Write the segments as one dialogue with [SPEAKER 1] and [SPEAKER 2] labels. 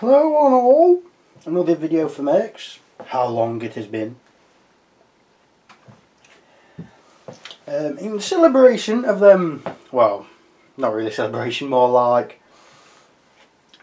[SPEAKER 1] Hello on all, another video for MERCS. How long it has been. In celebration of them, well, not really celebration, more like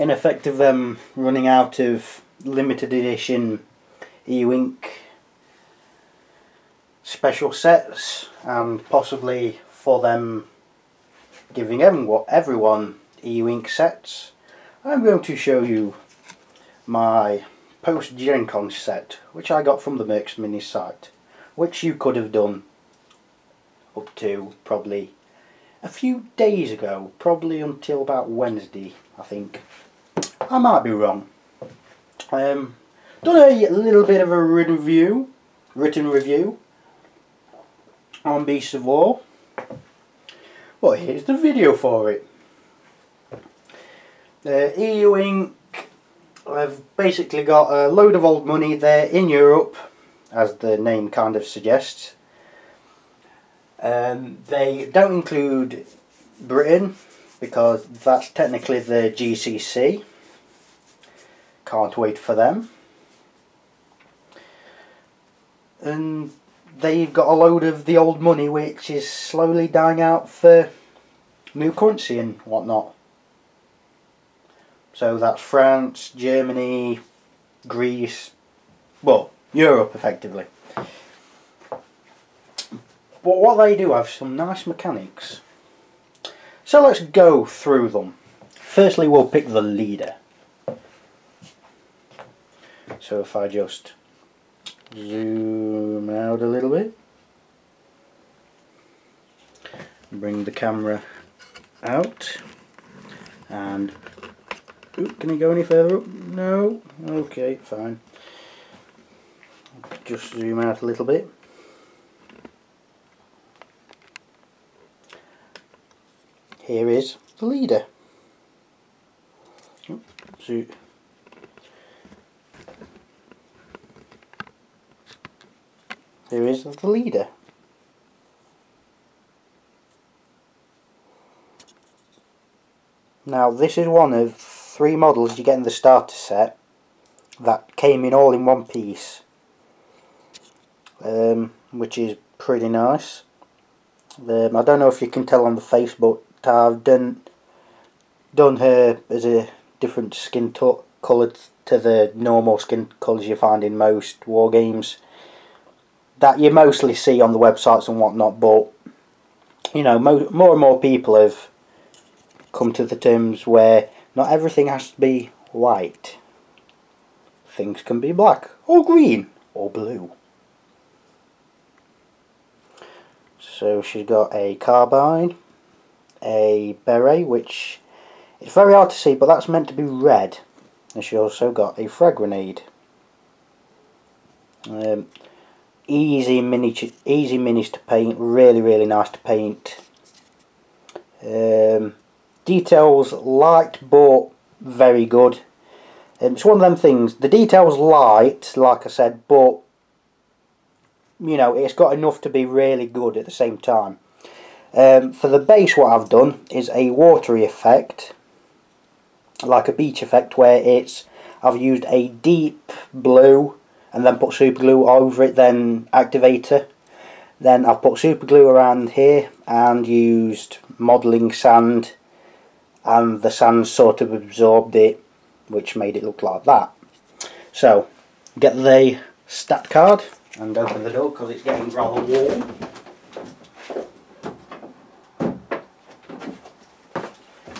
[SPEAKER 1] in effect of them running out of limited edition E-Wink special sets, and possibly for them giving everyone E-Wink sets, I'm going to show you my post-Gen Con set, which I got from the MERCS MINIS site, which you could have done up to probably a few days ago, probably until about Wednesday, I think. I might be wrong. Done a little bit of a written review on Beasts of War. Well, here's the video for it. E-Wink have basically got a load of old money there in Europe, as the name kind of suggests. They don't include Britain because that's technically the GCC. Can't wait for them. And they've got a load of the old money which is slowly dying out for new currency and whatnot. So that's France, Germany, Greece, well, Europe effectively. But what they do have some nice mechanics. So let's go through them. Firstly, we'll pick the leader. So if I just zoom out a little bit, bring the camera out, and can you go any further up? No? Okay, fine. Just zoom out a little bit. Here is the leader. So here is the leader. Now this is one of 3 models you get in the starter set that came in all in one piece, which is pretty nice. I don't know if you can tell on the face, but I've done her as a different skin colour to the normal skin colours you find in most war games that you mostly see on the websites and whatnot. But you know, more and more people have come to the terms where not everything has to be white. Things can be black, or green, or blue. So she's got a carbine, a beret, which is very hard to see, but that's meant to be red. And she also got a frag grenade. Easy minis to paint, really nice to paint. Details light but very good. It's one of them things, the details light, like I said, but you know, it's got enough to be really good at the same time. For the base, what I've done is a watery effect, like a beach effect, where I've used a deep blue and then put super glue over it, then activator. Then I've put super glue around here and used modelling sand, and the sand sort of absorbed it, which made it look like that. So get the stat card and open the door because it's getting rather warm.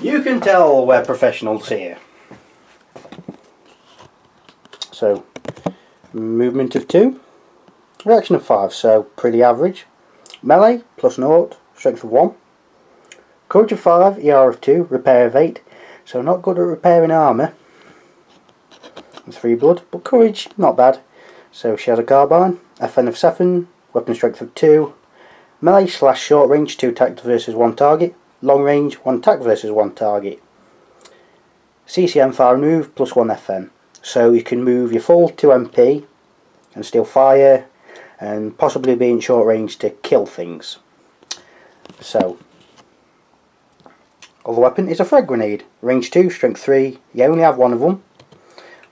[SPEAKER 1] You can tell we're professionals here. So movement of 2, reaction of 5, so pretty average. Melee plus 0, strength of 1. Courage of 5, ER of 2, repair of 8, so not good at repairing armour. 3 blood, but courage not bad. So she has a carbine, FN of 7, weapon strength of 2, melee / short range 2 attack versus 1 target, long range 1 attack versus 1 target. CCM fire and move plus 1 FN, so you can move your full 2 MP and still fire, and possibly be in short range to kill things. So other weapon is a frag grenade, range 2, strength 3, you only have one of them.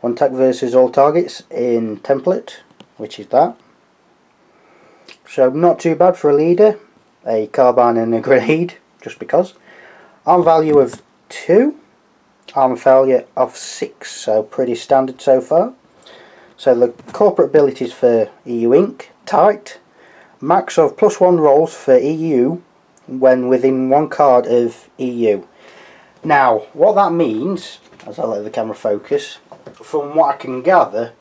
[SPEAKER 1] One attack versus all targets in template, which is that. So not too bad for a leader. A carbine and a grenade, just because. Arm value of 2. Arm failure of 6, so pretty standard so far. So the corporate abilities for EU Inc. Tight. Max of +1 rolls for EU when within 1 card of EU. Now, what that means, as I let the camera focus, from what I can gather,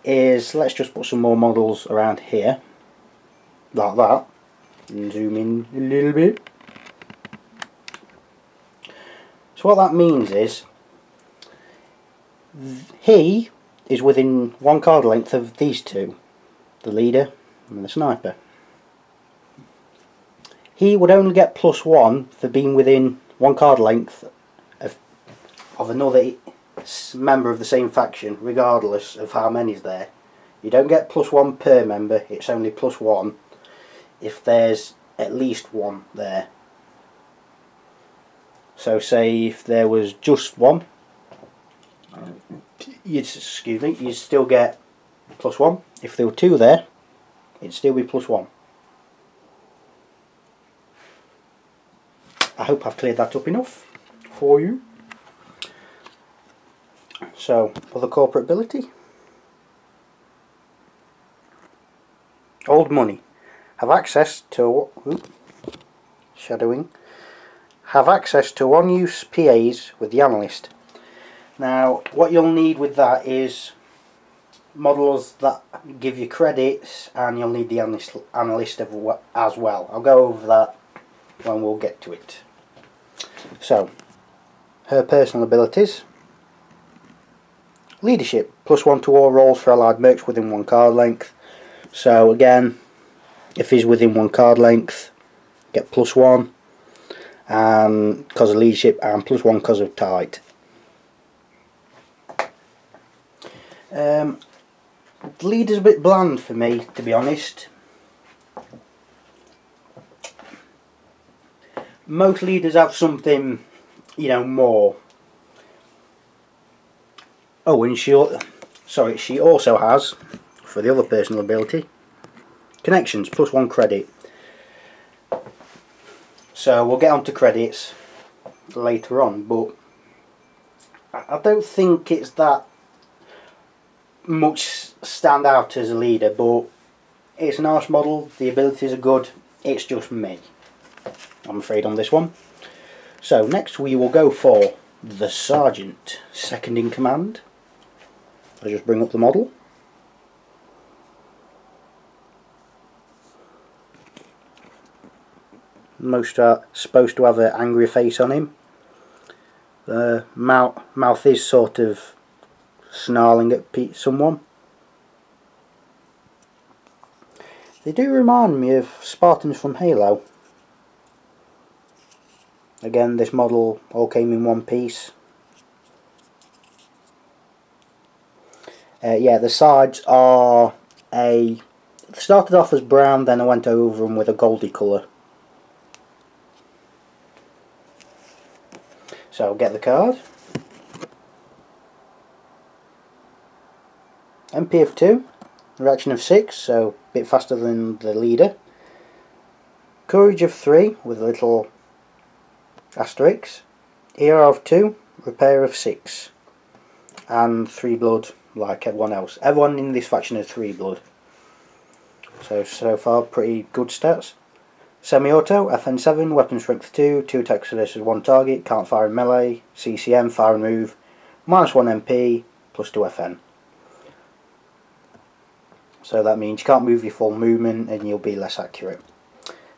[SPEAKER 1] is let's just put some more models around here, like that, and zoom in a little bit. So what that means is, he is within 1 card length of these two, the leader and the sniper. He would only get +1 for being within 1 card length of another member of the same faction, regardless of how many's there. You don't get +1 per member, it's only +1 if there's at least 1 there. So say if there was just 1, you'd still get +1. If there were 2 there, it'd still be +1. I hope I've cleared that up enough for you. So, other corporate ability. Old money. Have access to shadowing. Have access to 1-use PAs with the analyst. Now, what you'll need with that is models that give you credits, and you'll need the analyst as well. I'll go over that when we'll get to it. So, her personal abilities. Leadership, +1 to all rolls for allied mercs within 1 card length. So again, if he's within 1 card length, get +1, and because of leadership, and +1 because of tight. Leader's a bit bland for me, to be honest. Most leaders have something, you know, more. Oh, and she also has, for the other personal ability, connections, +1 credit. So we'll get on to credits later on, but I don't think it's that much stand out as a leader, but it's a nice model, the abilities are good, it's just me, I'm afraid, on this one. So next we will go for the Sergeant, second in command. I'll just bring up the model. Most are supposed to have an angry face on him. The mouth is sort of snarling at someone. They do remind me of Spartans from Halo. Again, this model all came in one piece. Yeah, the sides are started off as brown, then I went over them with a goldy colour. So I'll get the card. MP of 2, reaction of 6, so a bit faster than the leader. Courage of 3 with a little asterisk. ER of 2, repair of 6, and 3 blood like everyone else. Everyone in this faction has 3 blood. So far pretty good stats. Semi-auto, FN7, weapon strength 2, 2 attacks versus 1 target, can't fire in melee, CCM, fire and move, -1 MP, +2 FN. So that means you can't move your full movement and you'll be less accurate.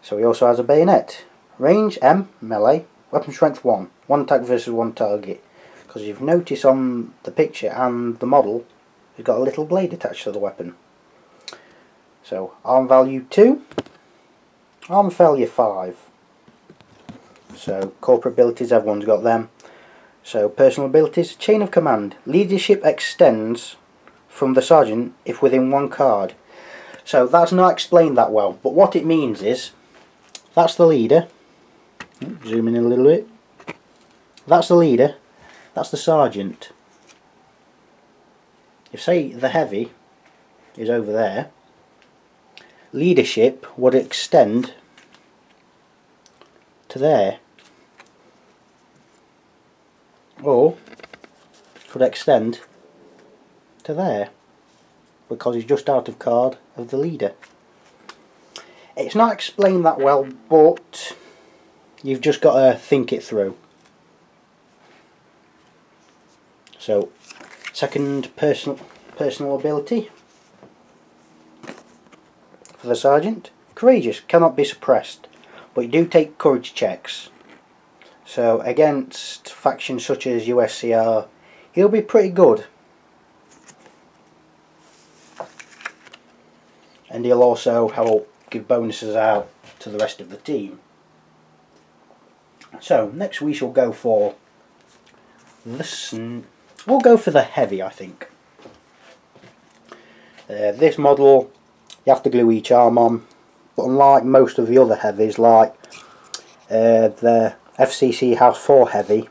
[SPEAKER 1] So he also has a bayonet. Range M, melee, weapon strength 1, 1 attack versus 1 target. Because you've noticed on the picture and the model, he's got a little blade attached to the weapon. So arm value 2. Arm failure 5. So corporate abilities, everyone's got them. So personal abilities, chain of command. Leadership extends from the sergeant if within 1 card. So that's not explained that well, but what it means is, that's the leader. Zoom in a little bit. That's the leader. That's the sergeant. if say the heavy is over there, leadership would extend to there, or could extend to there, because he's just out of card of the leader. It's not explained that well, but you've just got to think it through. So, second personal ability for the sergeant. Courageous, cannot be suppressed, but you do take courage checks. So against factions such as USCR, he'll be pretty good. And he'll also help give bonuses out to the rest of the team. So next we shall go for the we'll go for the heavy, I think. This model, you have to glue each arm on, but unlike most of the other heavies, like the FCC House 4 heavy,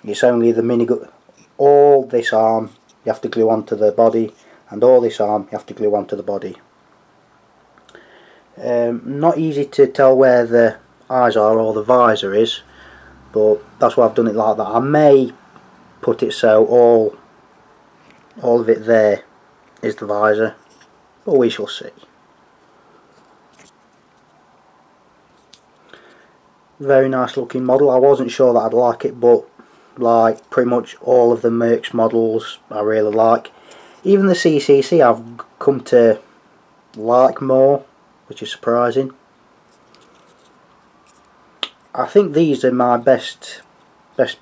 [SPEAKER 1] it's only the minigun. All this arm you have to glue onto the body, and all this arm you have to glue onto the body. Not easy to tell where the eyes are or the visor is, but that's why I've done it like that. I may put it so all of it there is the visor, but we shall see. Very nice looking model. I wasn't sure that I'd like it, but like pretty much all of the MERCS models I really like. Even the CCC I've come to like more, which is surprising. I think these are my best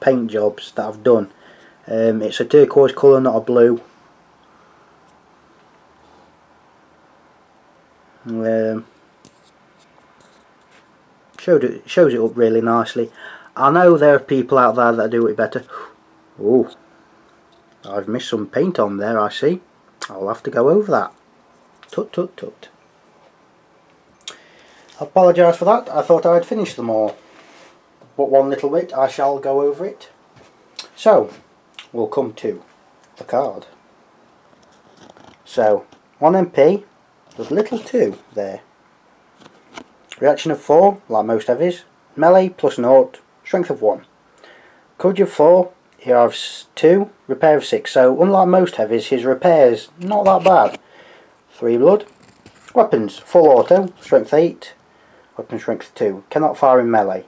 [SPEAKER 1] paint jobs that I've done. It's a turquoise colour, not a blue. Shows it up really nicely. I know there are people out there that do it better. Ooh, I've missed some paint on there, I see. I'll have to go over that. Tut tut tut. I apologise for that. I thought I'd finished them all, but one little bit I shall go over it. So we'll come to the card. So 1 MP, there's little 2 there. Reaction of 4, like most heavies. Melee plus 0, strength of 1. Courage of 4, he has 2, repair of 6. So unlike most heavies, his repair's not that bad. 3 blood. Weapons, full auto, strength 8, weapon strength 2. Cannot fire in melee.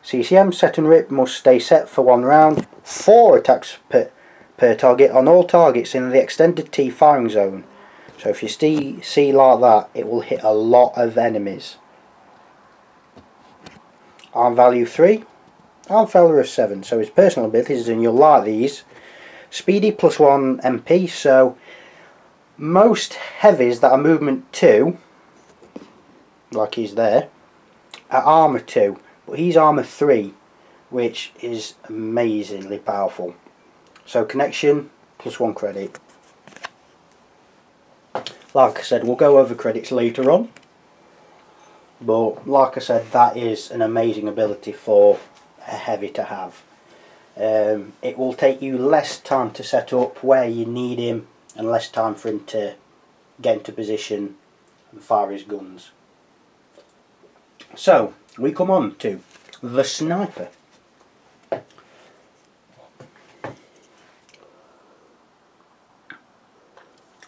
[SPEAKER 1] CCM, set and rip, must stay set for 1 round. 4 attacks per target on all targets in the extended T firing zone. So if you see like that, it will hit a lot of enemies. Arm value 3, arm failure of 7. So his personal abilities, and you'll like these. Speedy plus 1 MP. So most heavies that are movement 2, like he's there, are armor 2, but he's armor 3, which is amazingly powerful. So connection plus 1 credit. Like I said, we'll go over credits later on, but like I said, that is an amazing ability for a heavy to have. It will take you less time to set up where you need him, and less time for him to get into position and fire his guns. So we come on to the sniper.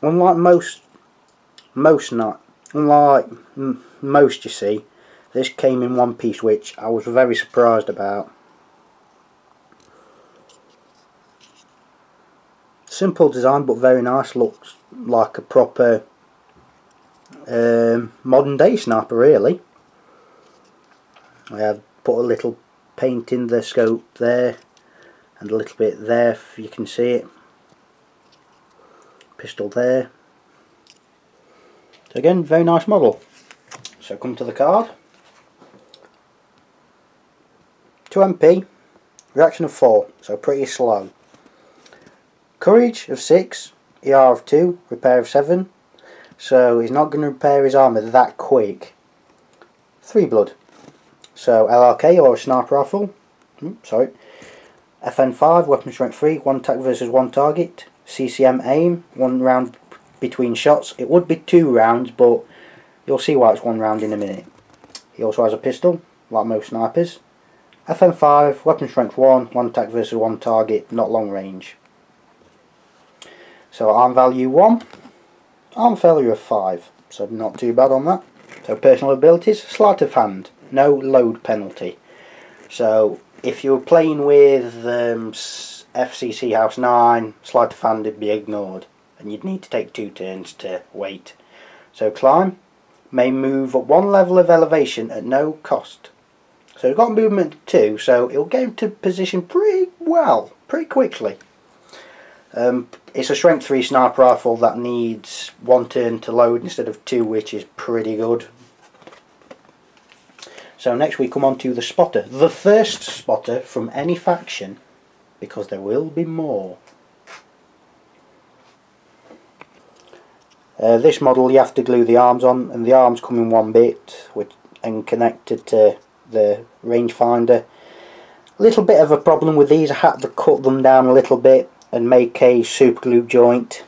[SPEAKER 1] Unlike most, you see, this came in one piece, which I was very surprised about. Simple design, but very nice. Looks like a proper modern day sniper, really. I have put a little paint in the scope there, and a little bit there if you can see it. Pistol there. So again, very nice model. So come to the card. 2 MP, reaction of 4, so pretty slow. Courage of 6, ER of 2, repair of 7. So he's not going to repair his armour that quick. 3 blood. So LRK, or a sniper rifle. FN5, weapon strength 3, 1 attack versus 1 target. CCM aim, 1 round between shots. It would be 2 rounds, but you'll see why it's 1 round in a minute. He also has a pistol, like most snipers. FM5, weapon strength 1, 1 attack versus 1 target, not long range. So arm value 1, arm failure of 5, so not too bad on that. So personal abilities, sleight of hand, no load penalty. So if you're playing with FCC House 9, sleight of hand would be ignored, and you'd need to take 2 turns to wait. So climb, may move at 1 level of elevation at no cost. So it's got movement 2, so it'll get into position pretty well, pretty quickly. It's a strength 3 sniper rifle that needs 1 turn to load instead of 2, which is pretty good. So next we come on to the spotter. The first spotter from any faction, because there will be more. This model you have to glue the arms on, and the arms come in 1 bit and connected to the rangefinder. A little bit of a problem with these, I had to cut them down a little bit and make a super glue joint.